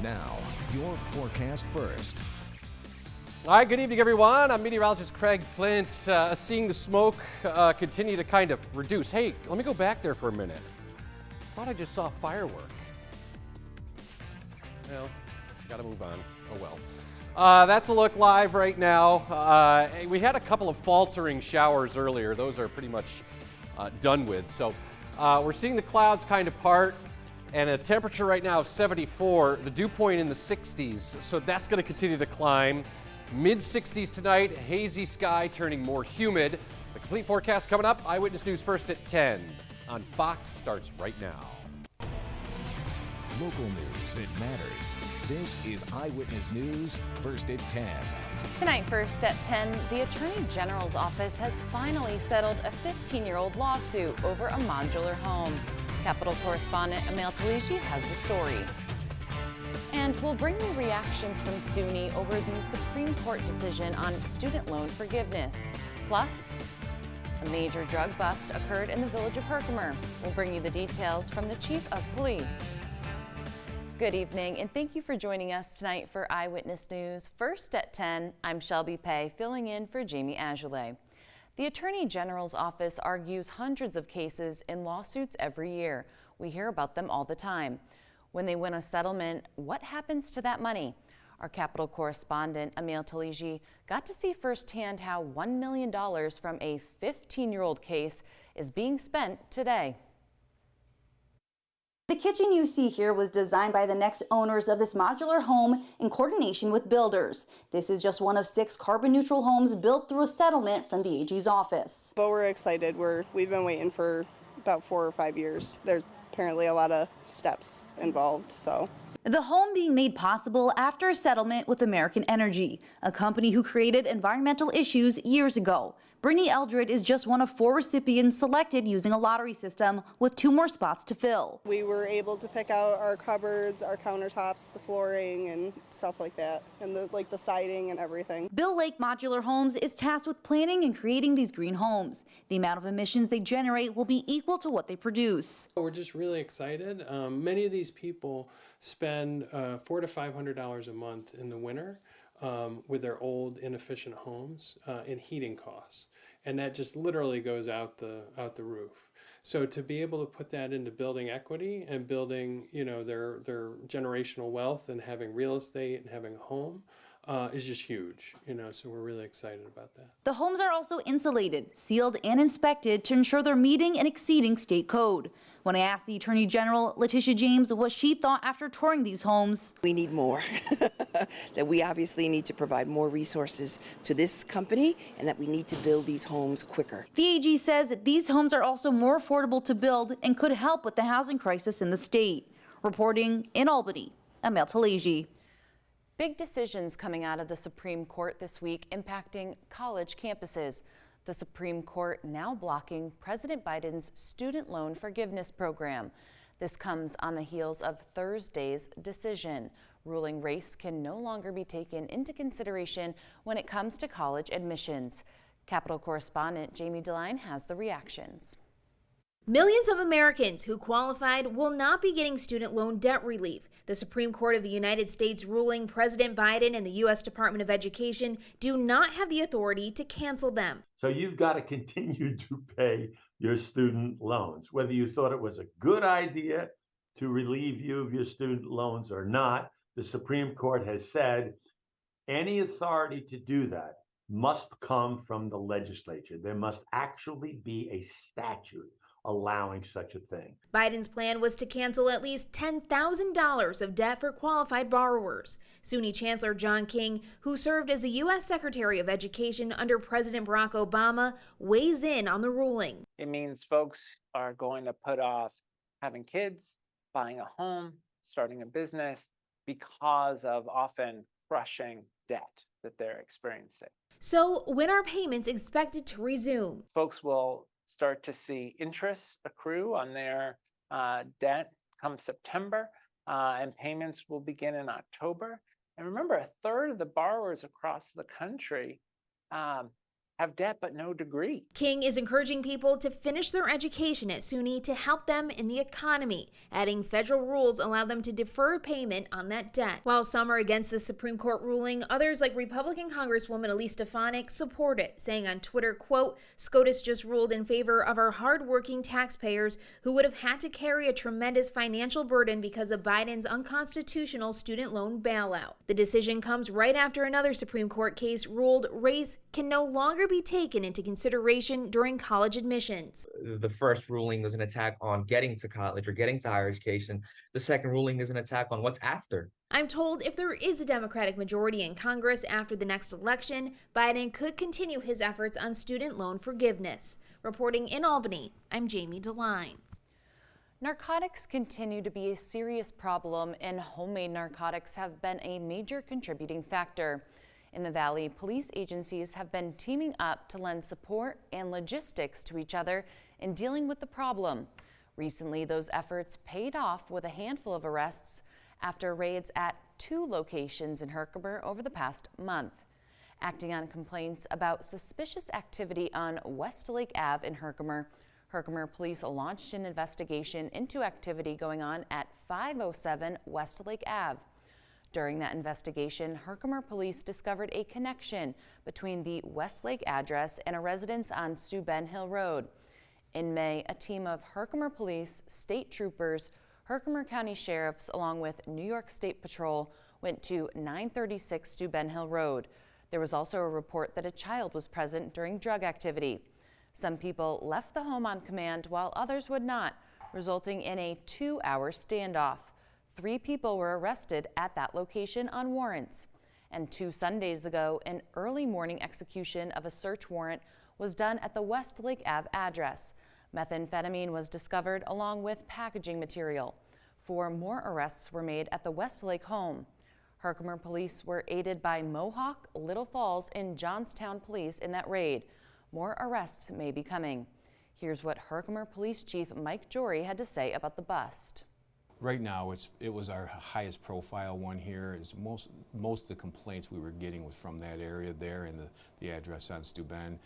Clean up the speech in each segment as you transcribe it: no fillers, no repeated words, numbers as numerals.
Now, your forecast first. All right, good evening, everyone. I'm meteorologist Craig Flint. Seeing the smoke continue to kind of reduce. Hey, let me go back there for a minute. Thought I just saw a firework. Well, gotta move on. Oh well. That's a look live right now. We had a couple of faltering showers earlier. Those are pretty much done with. So we're seeing the clouds kind of part. And a temperature right now of 74, the dew point in the 60s. So that's going to continue to climb. Mid 60s tonight, hazy sky turning more humid. The complete forecast coming up. Eyewitness News first at 10 on Fox starts right now. Local news that matters. This is Eyewitness News first at 10. Tonight, first at 10, the Attorney General's office has finally settled a 15-year-old lawsuit over a modular home. Capitol correspondent Emil Taligi has the story. And we'll bring you reactions from SUNY over the Supreme Court decision on student loan forgiveness. Plus, a major drug bust occurred in the village of Herkimer. We'll bring you the details from the Chief of Police. Good evening, and thank you for joining us tonight for Eyewitness News. First at 10, I'm Shelby filling in for Jamie Azoulay. The Attorney General's office argues hundreds of cases in lawsuits every year. We hear about them all the time. When they win a settlement, what happens to that money? Our Capitol correspondent, Emil Taligi, got to see firsthand how $1 million from a 15-year-old case is being spent today. The kitchen you see here was designed by the next owners of this modular home in coordination with builders. This is just one of 6 carbon-neutral homes built through a settlement from the AG's office. But we're excited. We've been waiting for about 4 or 5 years. There's apparently a lot of steps involved, so. The home being made possible after a settlement with American Energy, a company who created environmental issues years ago. Brittany Eldred is just one of 4 recipients selected using a lottery system with 2 more spots to fill. We were able to pick out our cupboards, our countertops, the flooring and stuff like that, and the siding and everything. Bill Lake Modular Homes is tasked with planning and creating these green homes. The amount of emissions they generate will be equal to what they produce. We're just really excited. Many of these people spend $400 to $500 a month in the winter with their old inefficient homes in heating costs. And that just literally goes out the roof. So to be able to put that into building equity and building, their generational wealth and having real estate and having a home is just huge, so we're really excited about that. The homes are also insulated, sealed, and inspected to ensure they're meeting and exceeding state code. When I asked the Attorney General, Letitia James, what she thought after touring these homes. We need more, that we obviously need to provide more resources to this company and that we need to build these homes quicker. The AG says these homes are also more affordable to build and could help with the housing crisis in the state. Reporting in Albany, Emil Taligi. Big decisions coming out of the Supreme Court this week impacting college campuses. The Supreme Court now blocking President Biden's student loan forgiveness program. This comes on the heels of Thursday's decision, ruling race can no longer be taken into consideration when it comes to college admissions. Capitol correspondent Jamie DeLine has the reactions. Millions of Americans who qualified will not be getting student loan debt relief. The Supreme Court of the United States ruling President Biden and the U.S. Department of Education do not have the authority to cancel them. So you've got to continue to pay your student loans. Whether you thought it was a good idea to relieve you of your student loans or not, the Supreme Court has said any authority to do that must come from the legislature. There must actually be a statute allowing such a thing. Biden's plan was to cancel at least $10,000 of debt for qualified borrowers. SUNY Chancellor John King, who served as the U.S. Secretary of Education under President Barack Obama, weighs in on the ruling. It means folks are going to put off having kids, buying a home, starting a business because of often crushing debt that they're experiencing. So when are payments expected to resume? Folks will start to see interest accrue on their debt come September, and payments will begin in October. And remember, a third of the borrowers across the country have debt but no degree. King is encouraging people to finish their education at SUNY to help them in the economy, adding federal rules allow them to defer payment on that debt. While some are against the Supreme Court ruling, others like Republican Congresswoman Elise Stefanik support it, saying on Twitter, quote, "SCOTUS just ruled in favor of our hard-working taxpayers who would have had to carry a tremendous financial burden because of Biden's unconstitutional student loan bailout." The decision comes right after another Supreme Court case ruled race can no longer be taken into consideration during college admissions. The first ruling was an attack on getting to college or getting to higher education. The second ruling is an attack on what's after. I'm told if there is a Democratic majority in Congress after the next election, Biden could continue his efforts on student loan forgiveness. Reporting in Albany, I'm Jamie DeLine. Narcotics continue to be a serious problem, and homemade narcotics have been a major contributing factor. In the Valley, police agencies have been teaming up to lend support and logistics to each other in dealing with the problem. Recently, those efforts paid off with a handful of arrests after raids at 2 locations in Herkimer over the past month. Acting on complaints about suspicious activity on Westlake Ave in Herkimer, Herkimer police launched an investigation into activity going on at 507 Westlake Ave. During that investigation, Herkimer police discovered a connection between the Westlake address and a residence on Steuben Hill Road. In May, a team of Herkimer police, state troopers, Herkimer County sheriffs, along with New York State Patrol, went to 936 Steuben Hill Road. There was also a report that a child was present during drug activity. Some people left the home on command while others would not, resulting in a 2-hour standoff. 3 people were arrested at that location on warrants. And 2 Sundays ago, an early morning execution of a search warrant was done at the Westlake Ave address. Methamphetamine was discovered along with packaging material. 4 more arrests were made at the Westlake home. Herkimer police were aided by Mohawk, Little Falls, and Johnstown police in that raid. More arrests may be coming. Here's what Herkimer Police Chief Mike Jory had to say about the bust. Right now, it was our highest profile one here. Is most of the complaints we were getting was from that area there and the address on Steuben,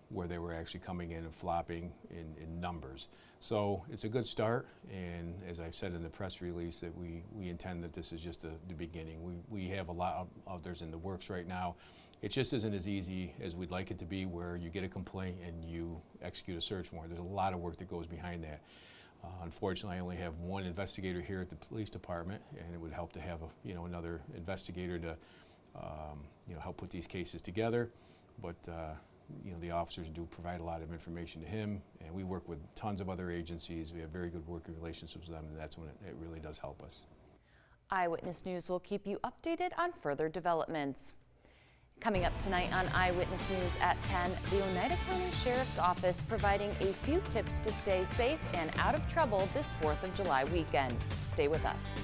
where they were actually coming in and flopping in numbers. So it's a good start, and as I've said in the press release, that we intend that this is just the beginning. We have a lot of others in the works right now. It just isn't as easy as we'd like it to be, where you get a complaint and you execute a search warrant. There's a lot of work that goes behind that. Unfortunately, I only have 1 investigator here at the police department, and it would help to have another investigator to help put these cases together. But the officers do provide a lot of information to him, and we work with tons of other agencies. We have very good working relationships with them, and that's when it really does help us. Eyewitness News will keep you updated on further developments. Coming up tonight on Eyewitness News at 10, the Oneida County Sheriff's Office providing a few tips to stay safe and out of trouble this 4th of July weekend. Stay with us.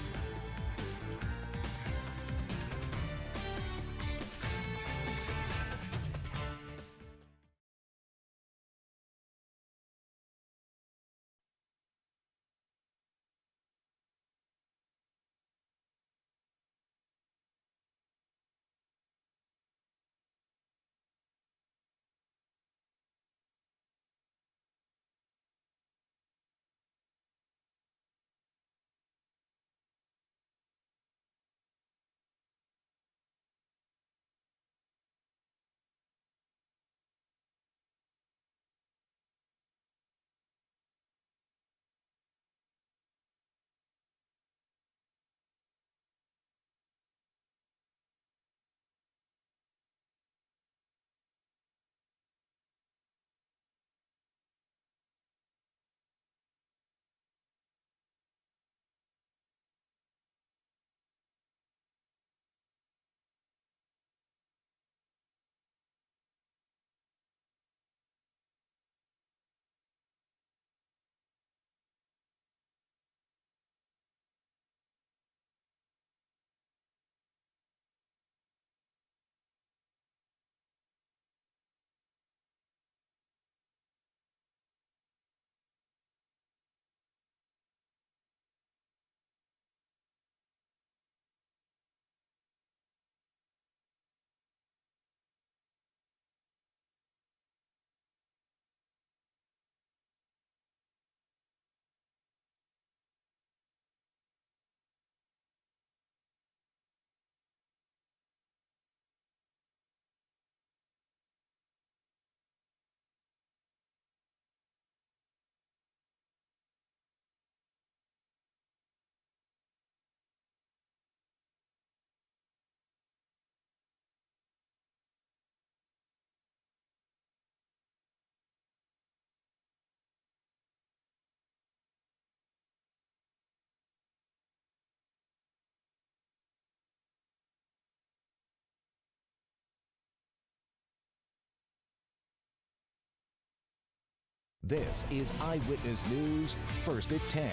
This is Eyewitness News, first at 10.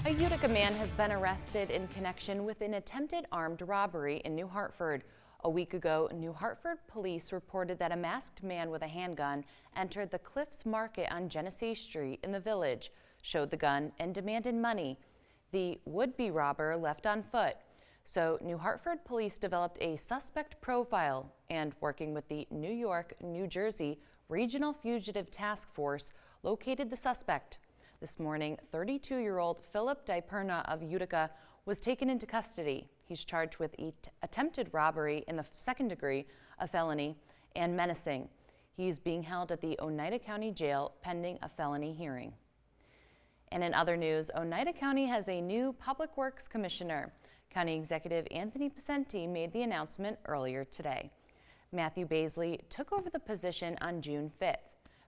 A Utica man has been arrested in connection with an attempted armed robbery in New Hartford. A week ago, New Hartford police reported that a masked man with a handgun entered the Cliffs Market on Genesee Street in the village, showed the gun, and demanded money. The would-be robber left on foot. So New Hartford police developed a suspect profile and, working with the New York, New Jersey Regional Fugitive Task Force, located the suspect. This morning, 32-year-old Philip Diperna of Utica was taken into custody. He's charged with attempted robbery in the second degree, a felony, and menacing. He's being held at the Oneida County Jail pending a felony hearing. And in other news, Oneida County has a new Public Works Commissioner. County Executive Anthony Pacenti made the announcement earlier today. Matthew Baisley took over the position on June 5th.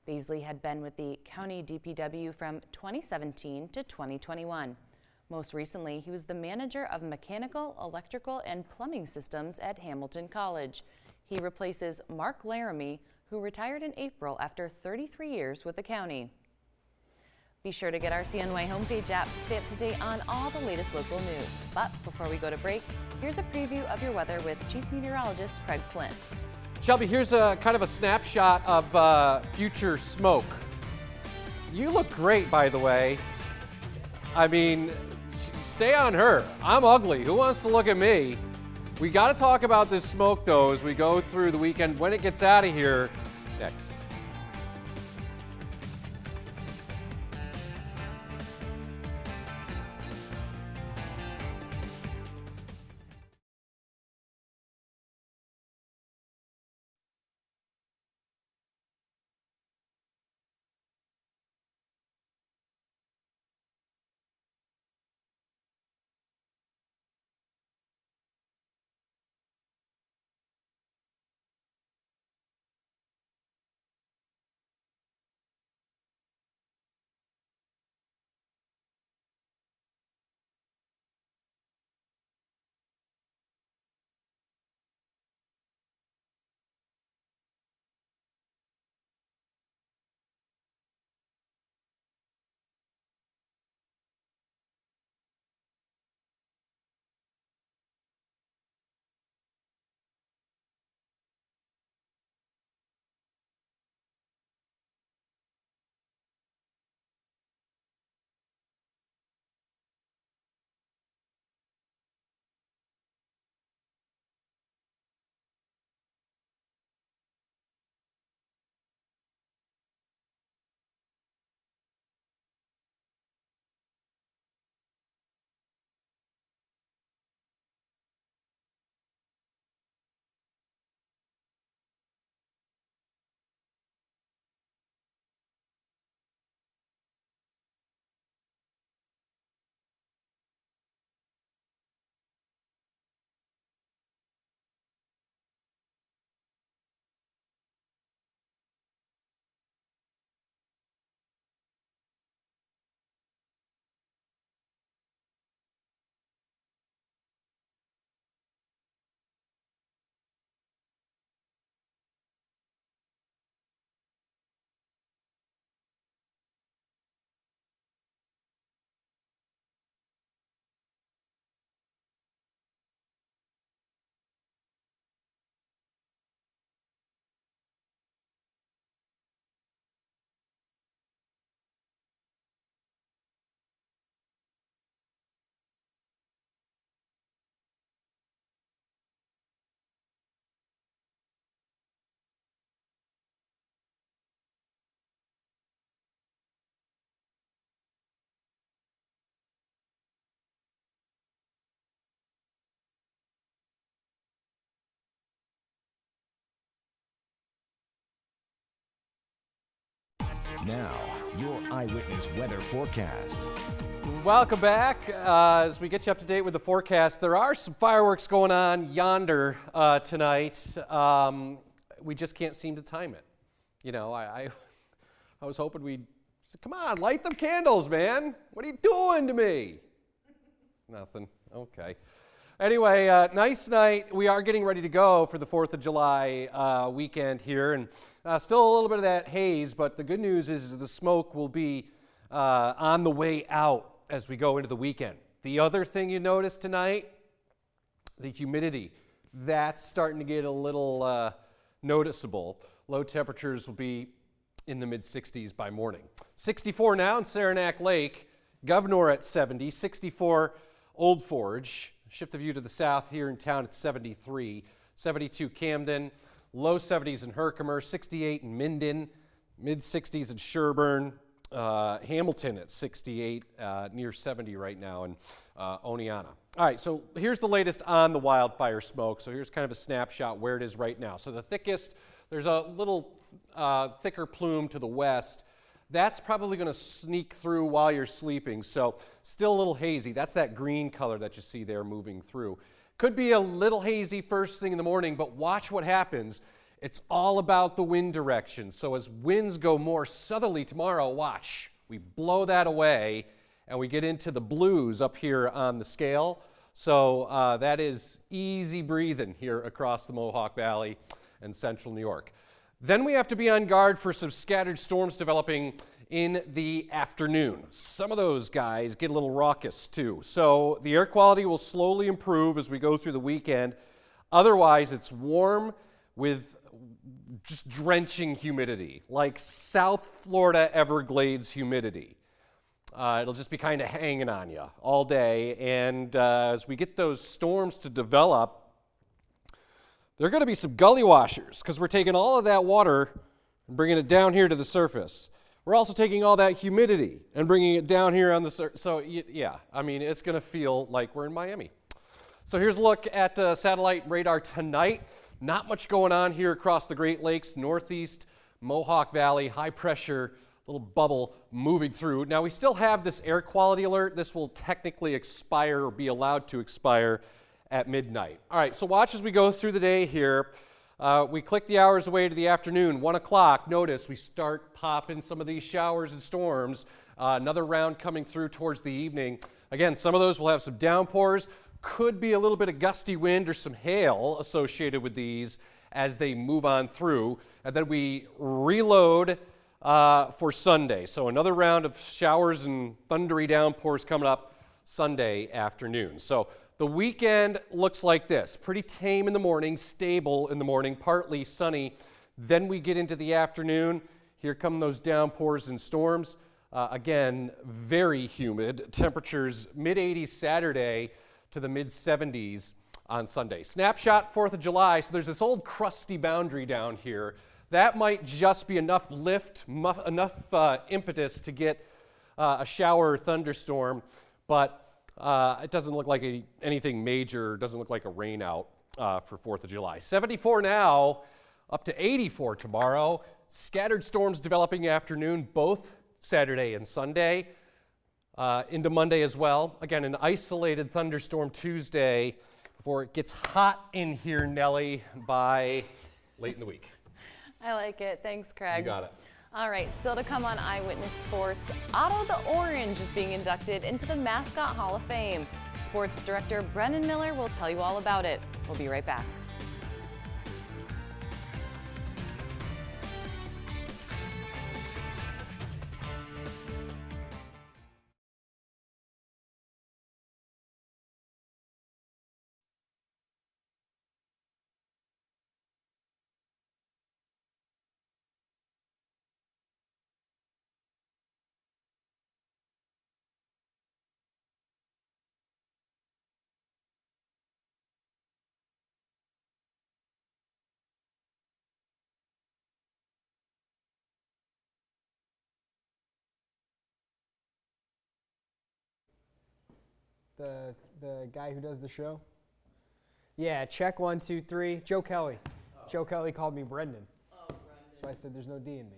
Baisley had been with the County DPW from 2017 to 2021. Most recently, he was the manager of mechanical, electrical, and plumbing systems at Hamilton College. He replaces Mark Laramie, who retired in April after 33 years with the county. Be sure to get our CNY homepage app to stay up to date on all the latest local news. But before we go to break, here's a preview of your weather with Chief Meteorologist Craig Flint. Shelby, here's a kind of a snapshot of future smoke. You look great, by the way. I mean, stay on her. I'm ugly. Who wants to look at me? We got to talk about this smoke, though, as we go through the weekend. When it gets out of here, next. Now, your Eyewitness weather forecast. Welcome back. As we get you up to date with the forecast, there are some fireworks going on yonder tonight. We just can't seem to time it. You know, I was hoping we'd say, come on, light them candles, man. What are you doing to me? Nothing. Okay. Anyway, nice night. We are getting ready to go for the 4th of July weekend here, and still a little bit of that haze, but the good news is the smoke will be on the way out as we go into the weekend. The other thing you notice tonight, the humidity. That's starting to get a little noticeable. Low temperatures will be in the mid-60s by morning. 64 now in Saranac Lake, Governor at 70, 64 Old Forge. Shift the view to the south here in town at 73, 72 Camden, low 70s in Herkimer, 68 in Minden, mid-60s in Sherburne, Hamilton at 68, near 70 right now in Oneonta. All right, so here's the latest on the wildfire smoke. So here's kind of a snapshot where it is right now. So the thickest, there's a little thicker plume to the west. That's probably going to sneak through while you're sleeping, so still a little hazy. That's that green color that you see there moving through. Could be a little hazy first thing in the morning, but watch what happens. It's all about the wind direction. So as winds go more southerly tomorrow, watch. We blow that away, and we get into the blues up here on the scale. So that is easy breathing here across the Mohawk Valley and central New York. Then we have to be on guard for some scattered storms developing in the afternoon. Some of those guys get a little raucous too. So the air quality will slowly improve as we go through the weekend. Otherwise, it's warm with just drenching humidity, like South Florida Everglades humidity. It'll just be kind of hanging on you all day. And as we get those storms to develop, there are going to be some gully washers because we're taking all of that water and bringing it down here to the surface. We're also taking all that humidity and bringing it down here on the surface. So, yeah, I mean, it's going to feel like we're in Miami. So here's a look at satellite radar tonight. Not much going on here across the Great Lakes, northeast, Mohawk Valley, high pressure, little bubble moving through. Now, we still have this air quality alert. This will technically expire or be allowed to expire at midnight. All right, so watch as we go through the day here. We click the hours away to the afternoon, 1 o'clock. Notice we start popping some of these showers and storms. Another round coming through towards the evening. Again, some of those will have some downpours. Could be a little bit of gusty wind or some hail associated with these as they move on through. And then we reload for Sunday. So another round of showers and thundery downpours coming up Sunday afternoon. So the weekend looks like this. Pretty tame in the morning, stable in the morning, partly sunny. Then we get into the afternoon. Here come those downpours and storms. Again, very humid. Temperatures mid-80s Saturday to the mid-70s on Sunday. Snapshot 4th of July. So there's this old crusty boundary down here. That might just be enough lift, enough impetus to get a shower or thunderstorm, but it doesn't look like anything major. Doesn't look like a rain out for 4th of July. 74 now, up to 84 tomorrow. Scattered storms developing afternoon, both Saturday and Sunday, into Monday as well. Again, an isolated thunderstorm Tuesday before it gets hot in here, Nellie, by late in the week. I like it. Thanks, Craig. You got it. All right, still to come on Eyewitness Sports, Otto the Orange is being inducted into the Mascot Hall of Fame. Sports director Brennan Miller will tell you all about it. We'll be right back. The guy who does the show? Yeah, check 1, 2, 3. Joe Kelly. Oh. Joe Kelly called me Brendan. Oh, Brendan. So I said there's no D in me.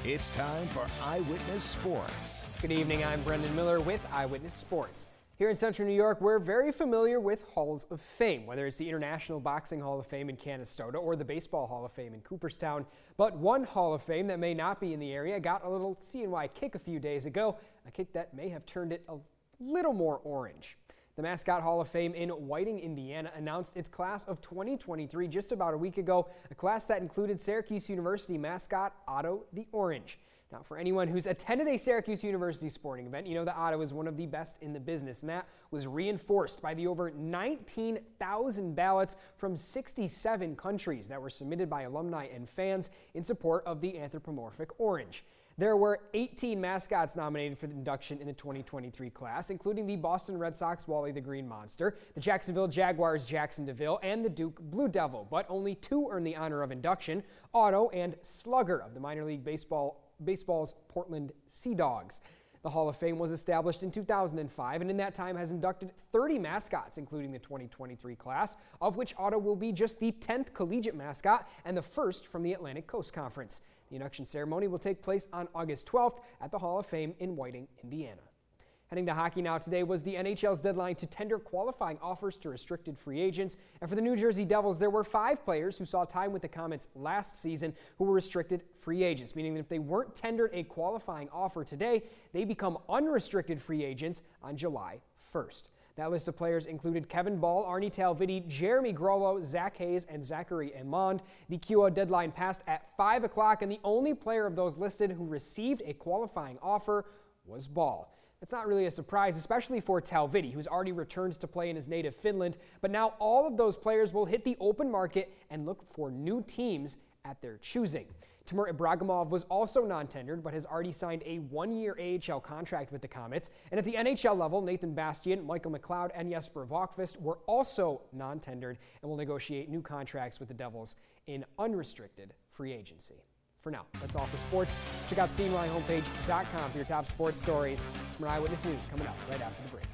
It's time for Eyewitness Sports. Good evening, I'm Brendan Miller with Eyewitness Sports. Here in Central New York, we're very familiar with Halls of Fame, whether it's the International Boxing Hall of Fame in Canastota or the Baseball Hall of Fame in Cooperstown. But one Hall of Fame that may not be in the area got a little CNY kick a few days ago, a kick that may have turned it a little more orange. The Mascot Hall of Fame in Whiting, Indiana announced its class of 2023 just about a week ago, a class that included Syracuse University mascot Otto the Orange. Now, for anyone who's attended a Syracuse University sporting event, you know that Otto is one of the best in the business, and that was reinforced by the over 19,000 ballots from 67 countries that were submitted by alumni and fans in support of the anthropomorphic orange. There were 18 mascots nominated for the induction in the 2023 class, including the Boston Red Sox Wally the Green Monster, the Jacksonville Jaguars Jackson DeVille, and the Duke Blue Devil, but only two earned the honor of induction, Otto and Slugger of the minor league baseball's Portland Sea Dogs. The Hall of Fame was established in 2005 and in that time has inducted 30 mascots, including the 2023 class, of which Otto will be just the 10th collegiate mascot and the first from the Atlantic Coast Conference. The induction ceremony will take place on August 12th at the Hall of Fame in Whiting, Indiana. Heading to hockey now, today was the NHL's deadline to tender qualifying offers to restricted free agents. And for the New Jersey Devils, there were 5 players who saw time with the Comets last season who were restricted free agents, meaning that if they weren't tendered a qualifying offer today, they become unrestricted free agents on July 1st. That list of players included Kevin Ball, Arnie Talvidi, Jeremy Grollo, Zach Hayes, and Zachary Emond. The QO deadline passed at 5 o'clock, and the only player of those listed who received a qualifying offer was Ball. That's not really a surprise, especially for Talvidi, who's already returned to play in his native Finland. But now all of those players will hit the open market and look for new teams at their choosing. Timur Ibragimov was also non-tendered, but has already signed a 1-year AHL contract with the Comets. And at the NHL level, Nathan Bastian, Michael McLeod, and Jesper Vokvist were also non-tendered and will negotiate new contracts with the Devils in unrestricted free agency. For now, that's all for sports. Check out CNYHomepage.com for your top sports stories. From Eyewitness News coming up right after the break.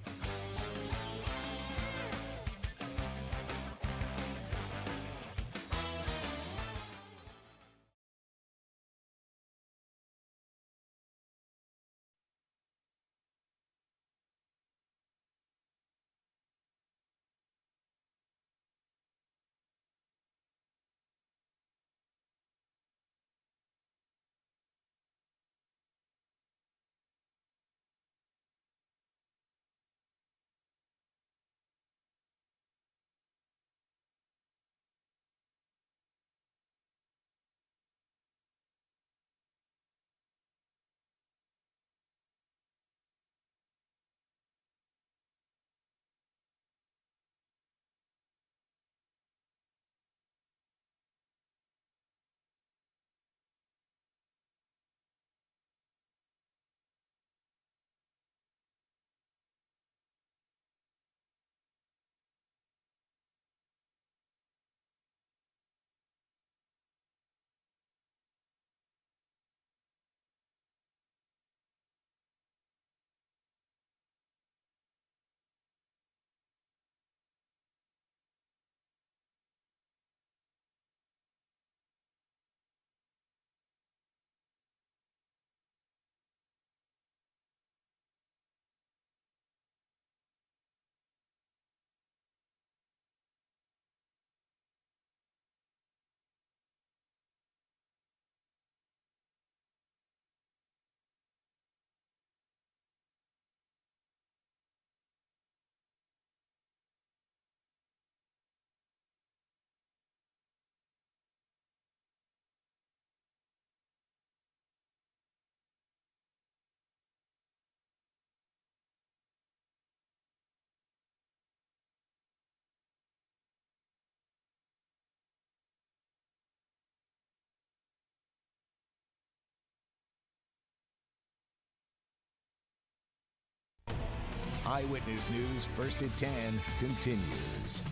Eyewitness News First at 10 continues.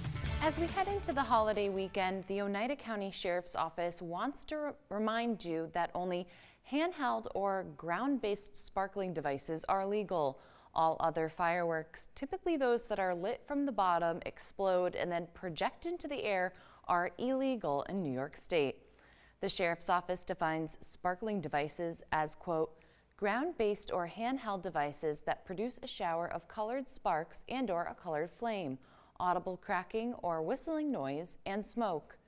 As we head into the holiday weekend, the Oneida County Sheriff's Office wants to remind you that only handheld or ground-based sparkling devices are legal. All other fireworks, typically those that are lit from the bottom, explode, and then project into the air, are illegal in New York State. The sheriff's office defines sparkling devices as, quote, ground-based or handheld devices that produce a shower of colored sparks and/or a colored flame, audible cracking or whistling noise, and smoke.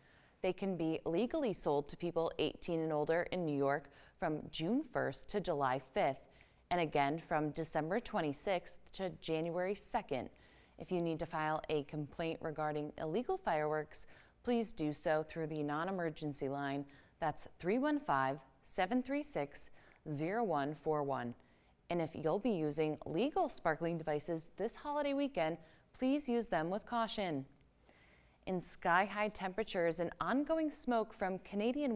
They can be legally sold to people 18 and older in New York from June 1st to July 5th, and again from December 26th to January 2nd. If you need to file a complaint regarding illegal fireworks, please do so through the non-emergency line. That's 315-736-0141. And if you'll be using legal sparkling devices this holiday weekend, please use them with caution. In sky-high temperatures and ongoing smoke from Canadian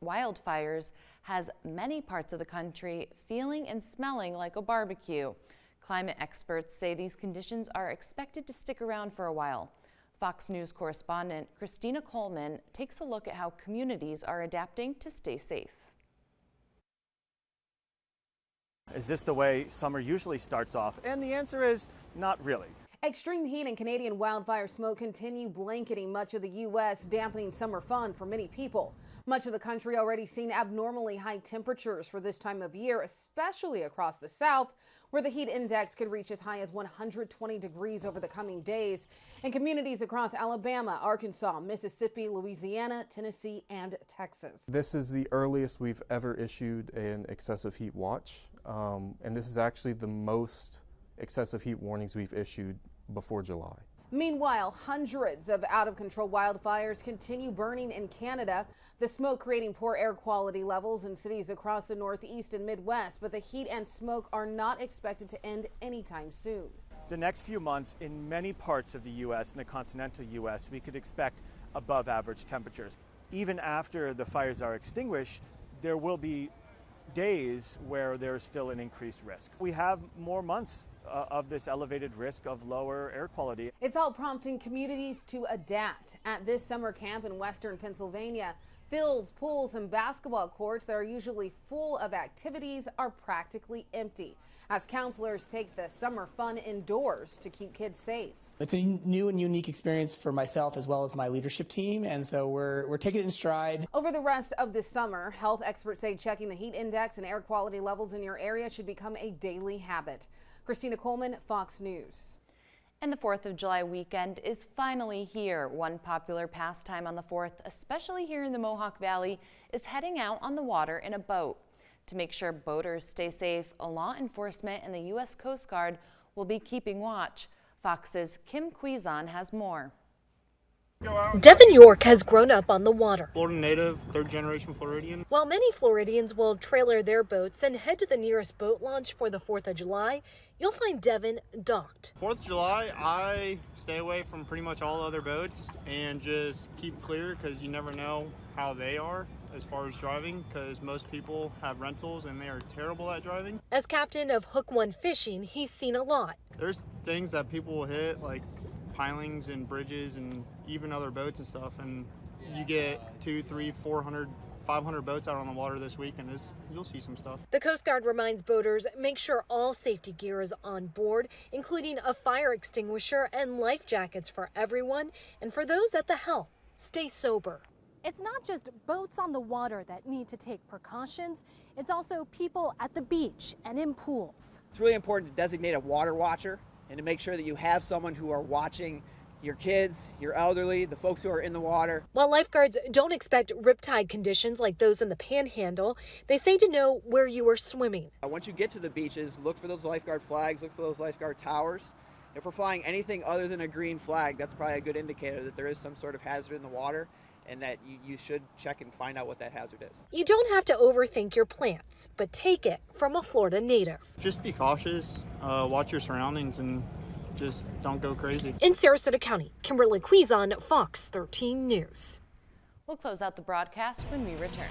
wildfires has many parts of the country feeling and smelling like a barbecue. Climate experts say these conditions are expected to stick around for a while. Fox News correspondent Christina Coleman takes a look at how communities are adapting to stay safe. Is this the way summer usually starts off? And the answer is not really. Extreme heat and Canadian wildfire smoke continue blanketing much of the U.S., dampening summer fun for many people. Much of the country already seen abnormally high temperatures for this time of year, especially across the South, where the heat index could reach as high as 120 degrees over the coming days. And communities across Alabama, Arkansas, Mississippi, Louisiana, Tennessee, and Texas. This is the earliest we've ever issued an excessive heat watch, and this is actually the most excessive heat warnings we've issued before July. Meanwhile, hundreds of out-of-control wildfires continue burning in Canada. The smoke creating poor air quality levels in cities across the Northeast and Midwest, but the heat and smoke are not expected to end anytime soon. The next few months in many parts of the U.S. and the continental U.S., we could expect above average temperatures. Even after the fires are extinguished, there will be days where there is still an increased risk. We have more months of this elevated risk of lower air quality. It's all prompting communities to adapt. At this summer camp in western Pennsylvania, fields, pools, and basketball courts that are usually full of activities are practically empty as counselors take the summer fun indoors to keep kids safe. It's a new and unique experience for myself as well as my leadership team, and so we're taking it in stride. Over the rest of the summer, health experts say checking the heat index and air quality levels in your area should become a daily habit. Christina Coleman, Fox News. And the 4th of July weekend is finally here. One popular pastime on the 4th, especially here in the Mohawk Valley, is heading out on the water in a boat. To make sure boaters stay safe, law enforcement and the U.S. Coast Guard will be keeping watch. Fox's Kim Quizon has more. Devin York has grown up on the water. Florida native, third generation Floridian. While many Floridians will trailer their boats and head to the nearest boat launch for the 4th of July, you'll find Devin docked. 4th of July, I stay away from pretty much all other boats and just keep clear because you never know how they are as far as driving, because most people have rentals and they are terrible at driving. As captain of Hook One Fishing, he's seen a lot. There's things that people will hit, like pilings and bridges and even other boats and stuff, and you get 200, 300, 400, 500 boats out on the water this week, and you'll see some stuff. The Coast Guard reminds boaters make sure all safety gear is on board, including a fire extinguisher and life jackets for everyone, and for those at the helm, stay sober. It's not just boats on the water that need to take precautions, it's also people at the beach and in pools. It's really important to designate a water watcher and to make sure that you have someone who are watching your kids, your elderly, the folks who are in the water. While lifeguards don't expect riptide conditions like those in the Panhandle, they say to know where you are swimming. Once you get to the beaches, look for those lifeguard flags, look for those lifeguard towers. If we're flying anything other than a green flag, that's probably a good indicator that there is some sort of hazard in the water, and that you should check and find out what that hazard is. You don't have to overthink your plans, but take it from a Florida native. Just be cautious, watch your surroundings, and just don't go crazy. In Sarasota County, Kimberly Quizon, Fox 13 News. We'll close out the broadcast when we return.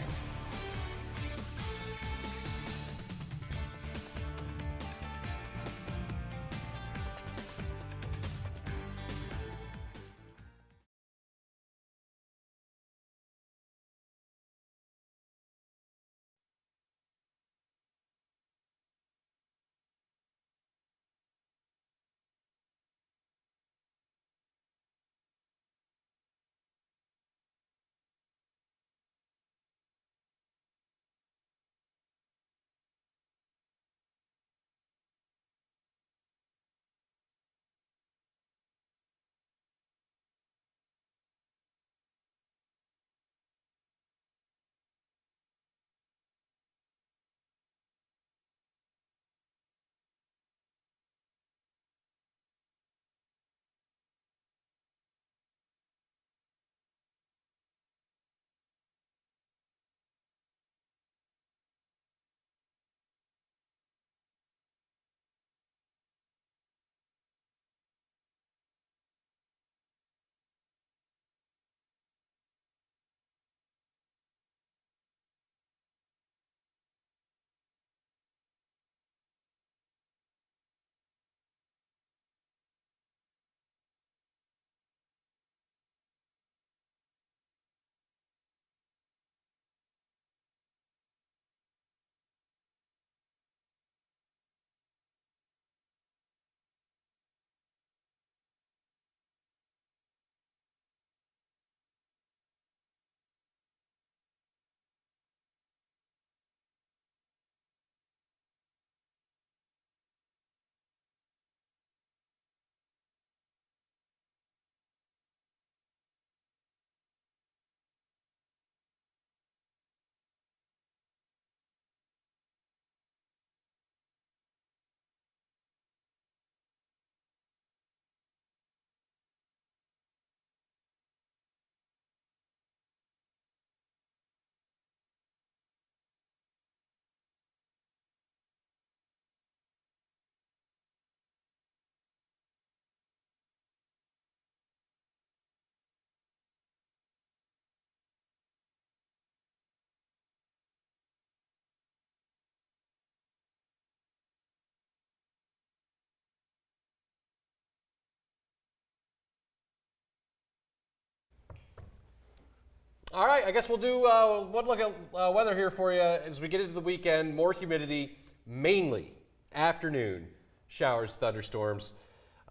All right, I guess we'll do one look at weather here for you as we get into the weekend. More humidity, mainly afternoon showers, thunderstorms.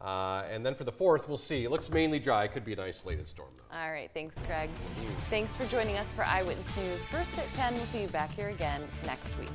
And then for the 4th, we'll see. It looks mainly dry. Could be an isolated storm, though. All right, thanks, Craig. Thanks for joining us for Eyewitness News. First at 10, we'll see you back here again next week.